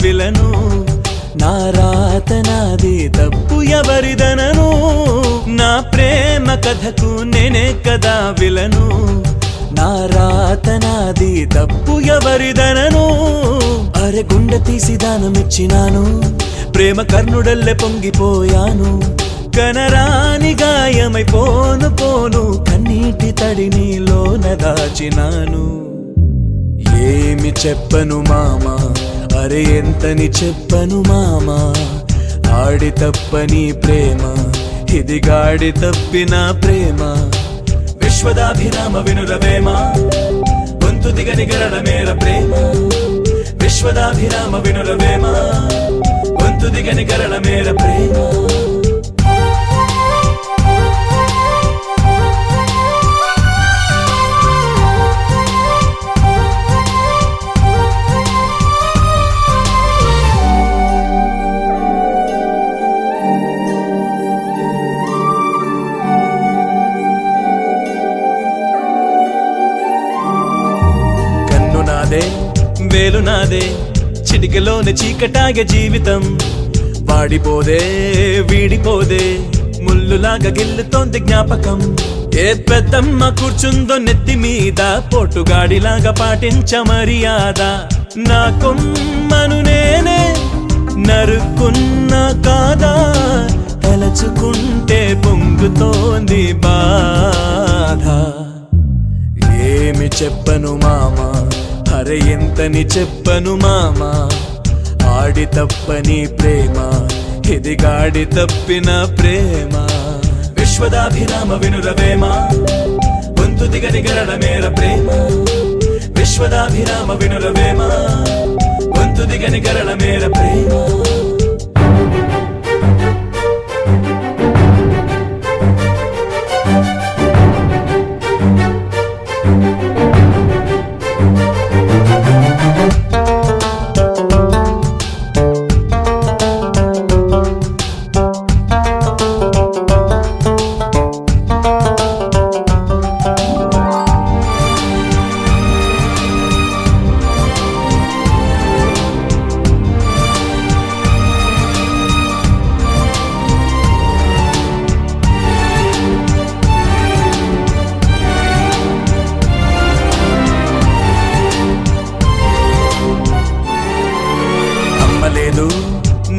villain నా రాత నాది తప్పు ఎవరిదనను నా ప్రేమ కథకు నేనే కదా విలను నా రాత నాది తప్పు ఎవరిదనను అరే గుండె తీసి దానమిచ్చినాను ప్రేమ కర్ణుడల్లె పొంగిపోయాను కనరాని గాయమైపోను పోను కన్నీటి తడి నీలోన దాచినాను ఏమి చెప్పను మామా అరే ఎంతని చెప్పను మామా ఆడి తప్పని ప్రేమ ఇది గాడి తప్పిన ప్రేమ విశ్వదాభిరామ వినురవేమ గొంతు దిగని గరడ మేర ప్రేమ విశ్వదాభిరామ వినురవేమ గొంతు దిగని గరడ మేర ప్రేమ వేలు నాదే చిటికలోని చీకటాగే జీవితం వాడిపోదే వీడిపోదే ముల్లులాగా గిల్లుతోంది జ్ఞాపకం ఏ పెద్దమ్మ కూర్చుందో నెత్తి మీద పోటుగాడిలాగా పాటించ మర్యాద నా కొమ్మను నేనే నరుకున్నా కాదా తలచుకుంటే పొంగుతోంది బాధ ఏమి చెప్పను మామా అరే ఎంతని చెప్పను మామా ఆడి తప్పని ప్రేమ ఇది గాడి తప్పిన ప్రేమ విశ్వదాభిరామ వినురవేమ గొంతు దిగని గరడ మేర ప్రేమ విశ్వదాభిరామ వినురవేమ గొంతు దిగని గరడ మేర ప్రేమ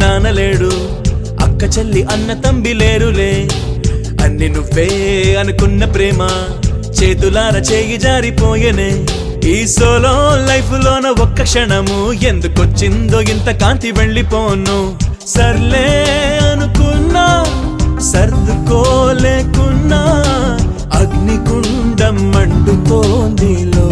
నానలేడు అక్క చెల్లి అన్న తంబి లేరులే అన్ని నువ్వే అనుకున్న ప్రేమ చేతులార చేయి జారిపోయనే ఈ సోలో లైఫ్ లోన ఒక్క క్షణము ఎందుకొచ్చిందో ఇంత కాంతి వెళ్ళిపోను సర్లే అనుకున్నా సర్దుకోలేకున్నా అగ్నికుండం మండుతోంది లో